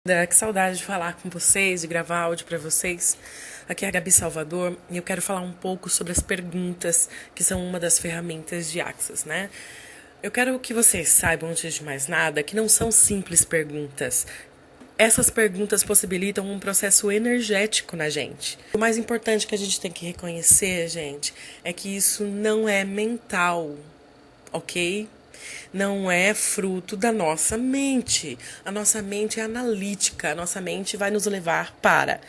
Que saudade de falar com vocês, de gravar áudio para vocês. Aqui é a Gabi Salvador e eu quero falar um pouco sobre as perguntas, que são uma das ferramentas de Access, né? Eu quero que vocês saibam, antes de mais nada, que não são simples perguntas. Essas perguntas possibilitam um processo energético na gente. O mais importante que a gente tem que reconhecer, gente, é que isso não é mental, ok? Não é fruto da nossa mente. A nossa mente é analítica. A nossa mente vai nos levar para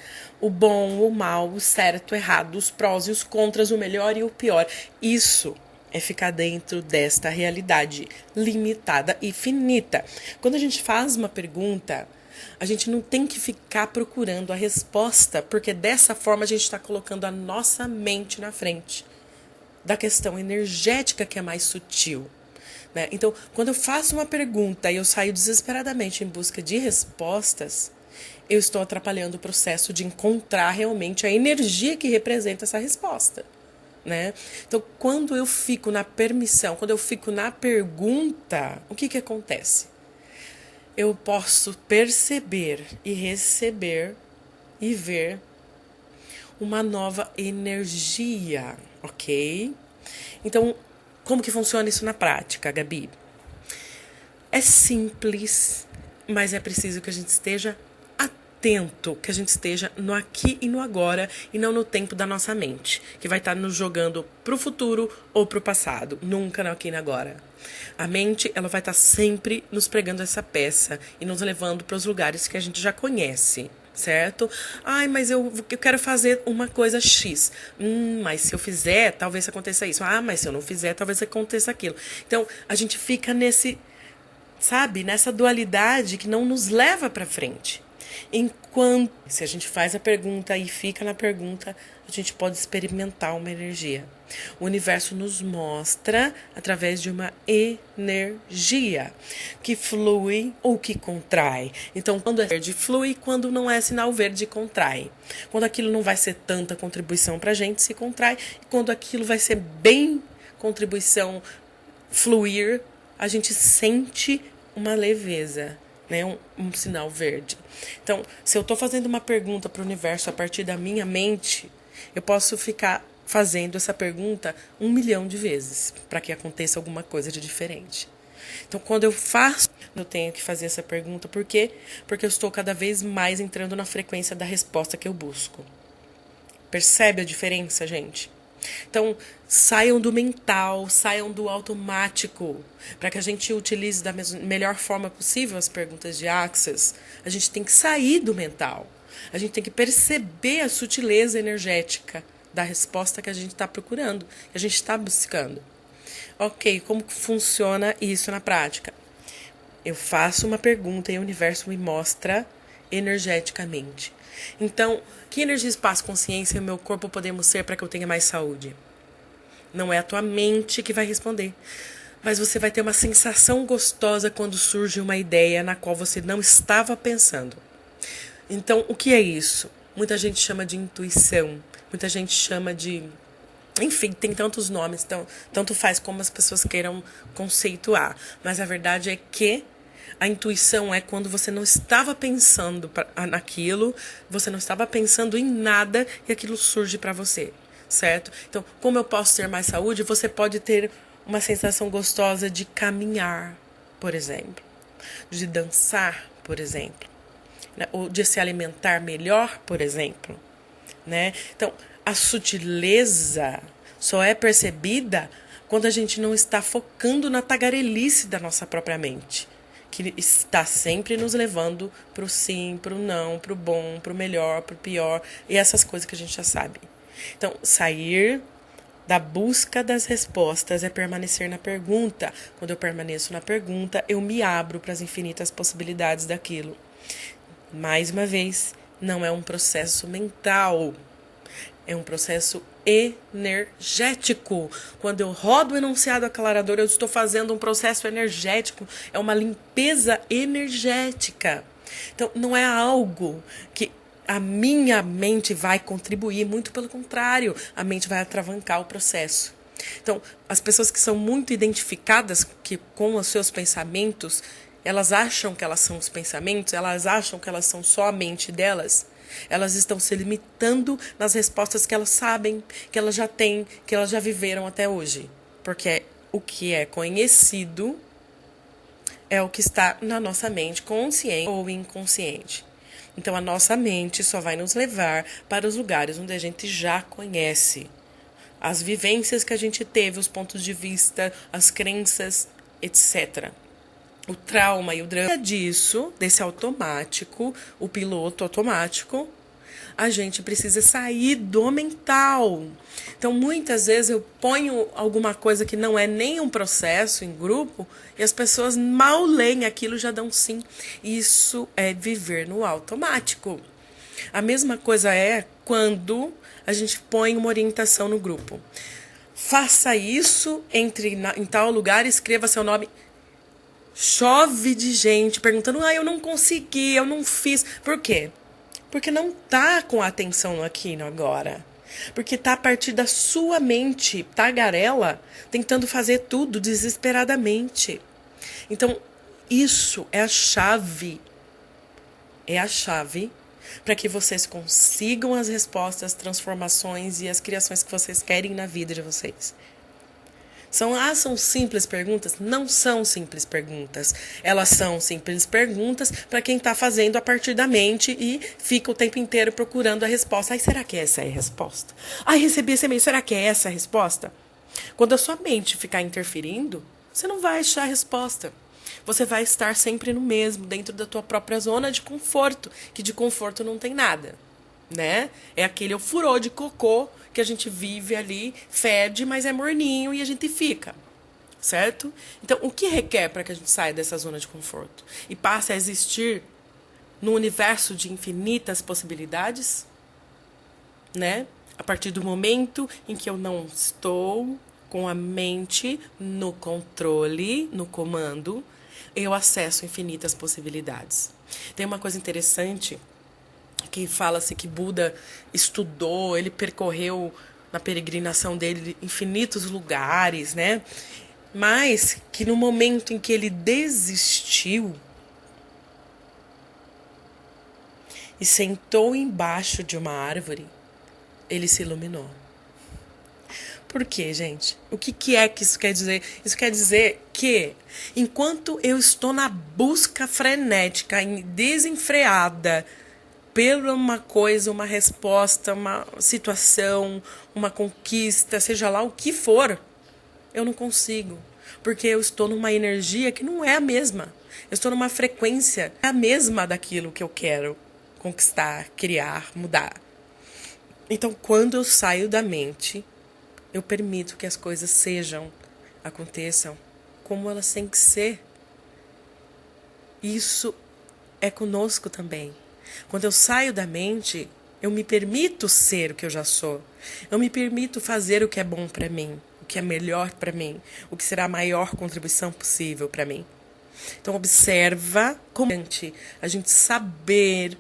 o bom, o mal, o certo, o errado, os prós e os contras, o melhor e o pior. Isso é ficar dentro desta realidade limitada e finita. Quando a gente faz uma pergunta, a gente não tem que ficar procurando a resposta, porque dessa forma a gente está colocando a nossa mente na frente da questão energética, que é mais sutil. Né? Então, quando eu faço uma pergunta e eu saio desesperadamente em busca de respostas, eu estou atrapalhando o processo de encontrar realmente a energia que representa essa resposta. Né? Então, quando eu fico na permissão, quando eu fico na pergunta, o que acontece? Eu posso perceber e receber e ver uma nova energia, ok? Então, como que funciona isso na prática, Gabi? É simples, mas é preciso que a gente esteja atento, que a gente esteja no aqui e no agora e não no tempo da nossa mente, que vai estar nos jogando pro futuro ou pro passado, nunca no aqui e no agora. A mente, ela vai estar sempre nos pregando essa peça e nos levando para os lugares que a gente já conhece. Certo? Ai, mas eu quero fazer uma coisa X. Mas se eu fizer, talvez aconteça isso. Ah, mas se eu não fizer, talvez aconteça aquilo. Então, a gente fica nessa dualidade que não nos leva para frente. Enquanto, se a gente faz a pergunta e fica na pergunta, a gente pode experimentar uma energia. O universo nos mostra através de uma energia que flui ou que contrai. Então, quando é verde, flui, quando não é sinal verde, contrai. Quando aquilo não vai ser tanta contribuição para a gente, se contrai. E quando aquilo vai ser bem contribuição, fluir, a gente sente uma leveza. Né, um sinal verde. Então, se eu estou fazendo uma pergunta para o universo a partir da minha mente, eu posso ficar fazendo essa pergunta 1 milhão de vezes para que aconteça alguma coisa de diferente. Então, quando eu faço, eu tenho que fazer essa pergunta. Por quê? Porque eu estou cada vez mais entrando na frequência da resposta que eu busco. Percebe a diferença, gente? Então, saiam do mental, saiam do automático. Para que a gente utilize da melhor forma possível as perguntas de Access, a gente tem que sair do mental. A gente tem que perceber a sutileza energética da resposta que a gente está procurando, que a gente está buscando. Ok, como que funciona isso na prática? Eu faço uma pergunta e o universo me mostra energeticamente. Então, que energia, espaço, consciência e o meu corpo podemos ser para que eu tenha mais saúde? Não é a tua mente que vai responder, mas você vai ter uma sensação gostosa quando surge uma ideia na qual você não estava pensando. Então, o que é isso? Muita gente chama de intuição, muita gente chama de... Enfim, tem tantos nomes, então, tanto faz como as pessoas queiram conceituar. Mas a verdade é que a intuição é quando você não estava pensando naquilo, você não estava pensando em nada e aquilo surge para você, certo? Então, como eu posso ter mais saúde? Você pode ter uma sensação gostosa de caminhar, por exemplo, de dançar, por exemplo, né? Ou de se alimentar melhor, por exemplo, né? Então, a sutileza só é percebida quando a gente não está focando na tagarelice da nossa própria mente, que está sempre nos levando para o sim, para o não, para o bom, para o melhor, para o pior, e essas coisas que a gente já sabe. Então, sair da busca das respostas é permanecer na pergunta. Quando eu permaneço na pergunta, eu me abro para as infinitas possibilidades daquilo. Mais uma vez, não é um processo mental, é um processo energético. Quando eu rodo o enunciado aclarador, eu estou fazendo um processo energético. É uma limpeza energética. Então, não é algo que a minha mente vai contribuir, muito pelo contrário, a mente vai atravancar o processo. Então, as pessoas que são muito identificadas com os seus pensamentos, elas acham que elas são os pensamentos, elas acham que elas são só a mente delas, elas estão se limitando nas respostas que elas sabem, que elas já têm, que elas já viveram até hoje. Porque o que é conhecido é o que está na nossa mente, consciente ou inconsciente. Então, a nossa mente só vai nos levar para os lugares onde a gente já conhece. As vivências que a gente teve, os pontos de vista, as crenças, etc. O trauma e o drama disso, desse automático, o piloto automático, a gente precisa sair do mental. Então, muitas vezes eu ponho alguma coisa que não é nem um processo em grupo e as pessoas mal leem aquilo, já dão sim. Isso é viver no automático. A mesma coisa é quando a gente põe uma orientação no grupo. Faça isso, entre em tal lugar, escreva seu nome. Chove de gente perguntando, eu não consegui, eu não fiz. Por quê? Porque não tá com a atenção no aqui e no agora. Porque tá a partir da sua mente tagarela, tentando fazer tudo desesperadamente. Então, isso é a chave. É a chave para que vocês consigam as respostas, as transformações e as criações que vocês querem na vida de vocês. São simples perguntas? Não são simples perguntas. Elas são simples perguntas para quem está fazendo a partir da mente e fica o tempo inteiro procurando a resposta. Será que essa é a resposta? Recebi esse e-mail, será que é essa a resposta? Quando a sua mente ficar interferindo, você não vai achar a resposta. Você vai estar sempre no mesmo, dentro da tua própria zona de conforto, que de conforto não tem nada, né? É aquele ofurô de cocô que a gente vive ali, fede, mas é morninho e a gente fica, certo? Então, o que requer para que a gente saia dessa zona de conforto e passe a existir num universo de infinitas possibilidades, né? A partir do momento em que eu não estou com a mente no controle, no comando, eu acesso infinitas possibilidades. Tem uma coisa interessante que fala-se que Buda estudou, ele percorreu na peregrinação dele infinitos lugares, né? Mas que no momento em que ele desistiu e sentou embaixo de uma árvore, ele se iluminou. Por quê, gente? O que é que isso quer dizer? Isso quer dizer que, enquanto eu estou na busca frenética, desenfreada, pela uma coisa, uma resposta, uma situação, uma conquista, seja lá o que for, eu não consigo. Porque eu estou numa energia que não é a mesma. Eu estou numa frequência a mesma daquilo que eu quero conquistar, criar, mudar. Então, quando eu saio da mente, eu permito que as coisas aconteçam como elas têm que ser. Isso é conosco também. Quando eu saio da mente, eu me permito ser o que eu já sou. Eu me permito fazer o que é bom para mim, o que é melhor para mim, o que será a maior contribuição possível para mim. Então, observa como a gente saber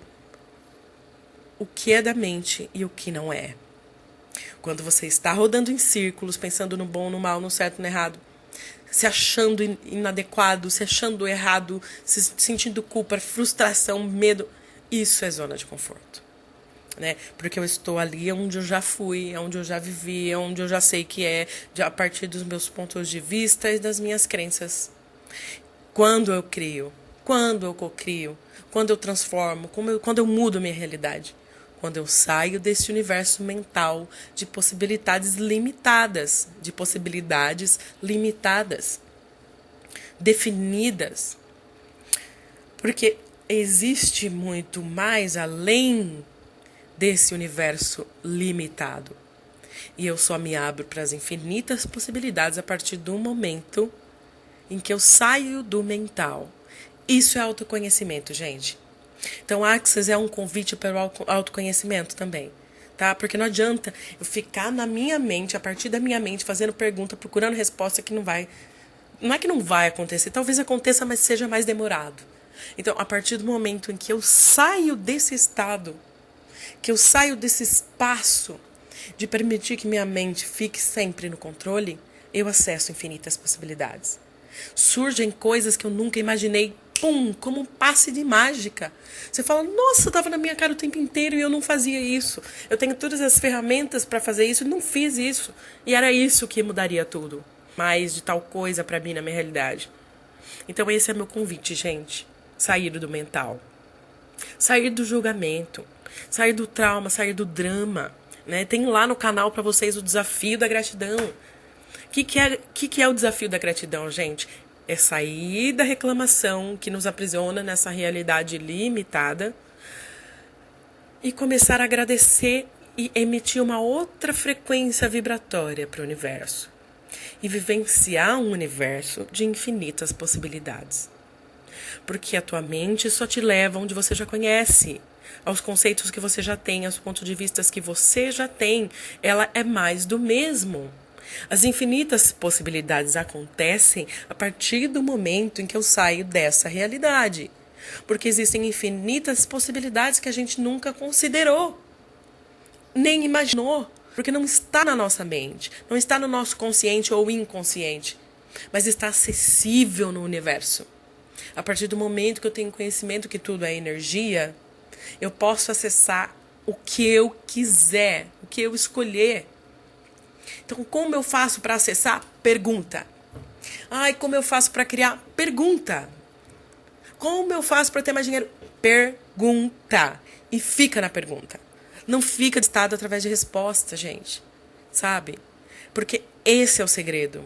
o que é da mente e o que não é. Quando você está rodando em círculos, pensando no bom, no mal, no certo, no errado, se achando inadequado, se achando errado, se sentindo culpa, frustração, medo, isso é zona de conforto, né? Porque eu estou ali onde eu já fui, onde eu já vivi, onde eu já sei que é, a partir dos meus pontos de vista e das minhas crenças. Quando eu crio, quando eu cocrio, quando eu transformo, quando eu mudo minha realidade. Quando eu saio desse universo mental de possibilidades limitadas, definidas. Porque existe muito mais além desse universo limitado. E eu só me abro para as infinitas possibilidades a partir do momento em que eu saio do mental. Isso é autoconhecimento, gente. Então, Axis é um convite para o autoconhecimento também, tá? Porque não adianta eu ficar na minha mente, a partir da minha mente, fazendo pergunta, procurando resposta que não vai... Não é que não vai acontecer, talvez aconteça, mas seja mais demorado. Então, a partir do momento em que eu saio desse estado, que eu saio desse espaço de permitir que minha mente fique sempre no controle, eu acesso infinitas possibilidades. Surgem coisas que eu nunca imaginei pum, como um passe de mágica. Você fala, nossa, estava na minha cara o tempo inteiro e eu não fazia isso. Eu tenho todas as ferramentas para fazer isso e não fiz isso. E era isso que mudaria tudo. Mais de tal coisa para mim na minha realidade. Então esse é meu convite, gente. Sair do mental. Sair do julgamento. Sair do trauma, sair do drama. Né? Tem lá no canal para vocês o desafio da gratidão. O que é o desafio da gratidão, gente? É sair da reclamação que nos aprisiona nessa realidade limitada e começar a agradecer e emitir uma outra frequência vibratória para o universo. E vivenciar um universo de infinitas possibilidades. Porque a tua mente só te leva onde você já conhece, aos conceitos que você já tem, aos pontos de vista que você já tem. Ela é mais do mesmo. As infinitas possibilidades acontecem a partir do momento em que eu saio dessa realidade. Porque existem infinitas possibilidades que a gente nunca considerou, nem imaginou. Porque não está na nossa mente, não está no nosso consciente ou inconsciente, mas está acessível no universo. A partir do momento que eu tenho conhecimento que tudo é energia, eu posso acessar o que eu quiser, o que eu escolher. Então, como eu faço para acessar? Pergunta. Ai, como eu faço para criar? Pergunta. Como eu faço para ter mais dinheiro? Pergunta. E fica na pergunta. Não fica de estado através de resposta, gente. Sabe? Porque esse é o segredo.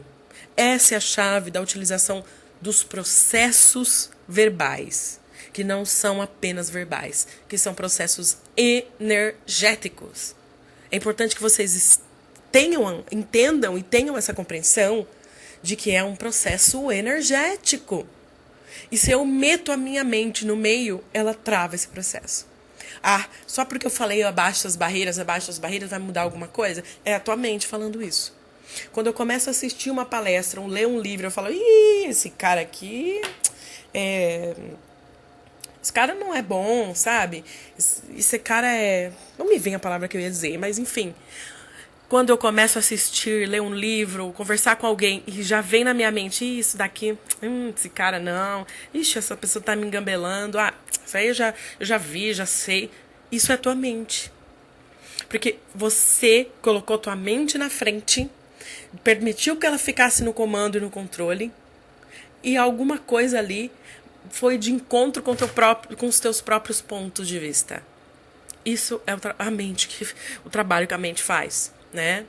Essa é a chave da utilização dos processos verbais. Que não são apenas verbais. Que são processos energéticos. É importante que vocês entendam e tenham essa compreensão de que é um processo energético. E se eu meto a minha mente no meio, ela trava esse processo. Ah, só porque eu falei abaixo as barreiras, vai mudar alguma coisa? É a tua mente falando isso. Quando eu começo a assistir uma palestra, ler um livro, eu falo, esse cara aqui, esse cara não é bom, sabe? Esse cara é... Não me vem a palavra que eu ia dizer, mas enfim. Quando eu começo a assistir, ler um livro, conversar com alguém e já vem na minha mente, isso daqui, esse cara não, essa pessoa tá me engambelando, isso aí eu já vi, já sei. Isso é tua mente. Porque você colocou tua mente na frente, permitiu que ela ficasse no comando e no controle, e alguma coisa ali foi de encontro com os teus próprios pontos de vista. Isso é o trabalho que a mente faz. Né?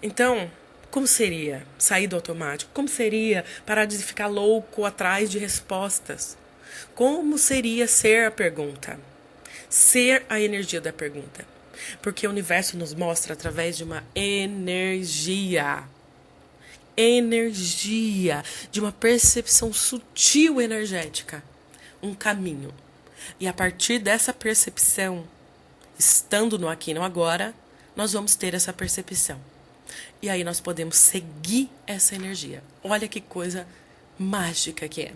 Então, como seria sair do automático? Como seria parar de ficar louco atrás de respostas? Como seria ser a pergunta? Ser a energia da pergunta. Porque o universo nos mostra através de uma energia. Energia. De uma percepção sutil energética. Um caminho. E a partir dessa percepção, estando no aqui e no agora, nós vamos ter essa percepção. E aí nós podemos seguir essa energia. Olha que coisa mágica que é.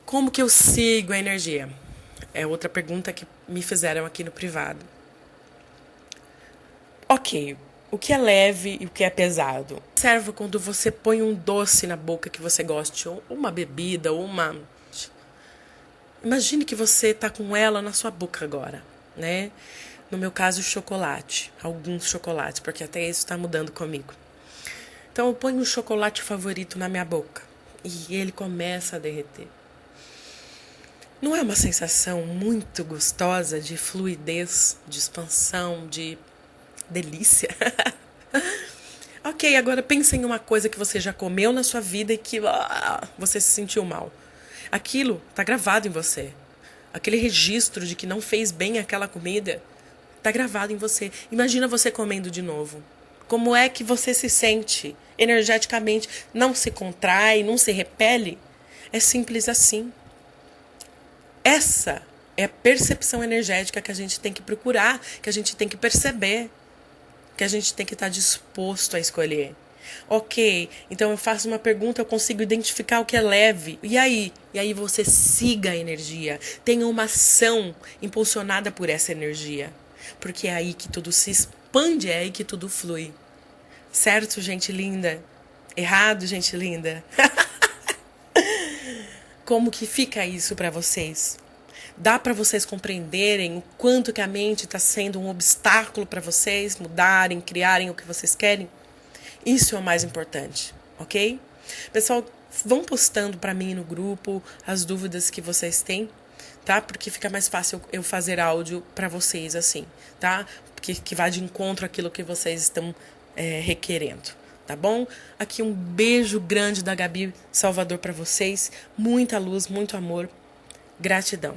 Como que eu sigo a energia? É outra pergunta que me fizeram aqui no privado. Ok, o que é leve e o que é pesado? Observa quando você põe um doce na boca que você goste, ou uma bebida, ou uma... Imagine que você está com ela na sua boca agora, né? No meu caso, chocolate. Alguns chocolates, porque até isso está mudando comigo. Então, eu ponho um chocolate favorito na minha boca. E ele começa a derreter. Não é uma sensação muito gostosa de fluidez, de expansão, de delícia? Ok, agora pense em uma coisa que você já comeu na sua vida e que você se sentiu mal. Aquilo está gravado em você. Aquele registro de que não fez bem aquela comida está gravado em você. Imagina você comendo de novo. Como é que você se sente energeticamente? Não se contrai, não se repele? É simples assim. Essa é a percepção energética que a gente tem que procurar, que a gente tem que perceber, que a gente tem que estar disposto a escolher. Ok, então eu faço uma pergunta, eu consigo identificar o que é leve. E aí? E aí você siga a energia. Tenha uma ação impulsionada por essa energia. Porque é aí que tudo se expande, é aí que tudo flui. Certo, gente linda? Errado, gente linda? como que fica isso para vocês? Dá para vocês compreenderem o quanto que a mente está sendo um obstáculo para vocês mudarem, criarem o que vocês querem? Isso é o mais importante, ok? Pessoal, vão postando para mim no grupo as dúvidas que vocês têm, tá? Porque fica mais fácil eu fazer áudio para vocês assim, tá? Porque que vai de encontro àquilo que vocês estão requerendo, tá bom? Aqui um beijo grande da Gabi Salvador para vocês, muita luz, muito amor, gratidão.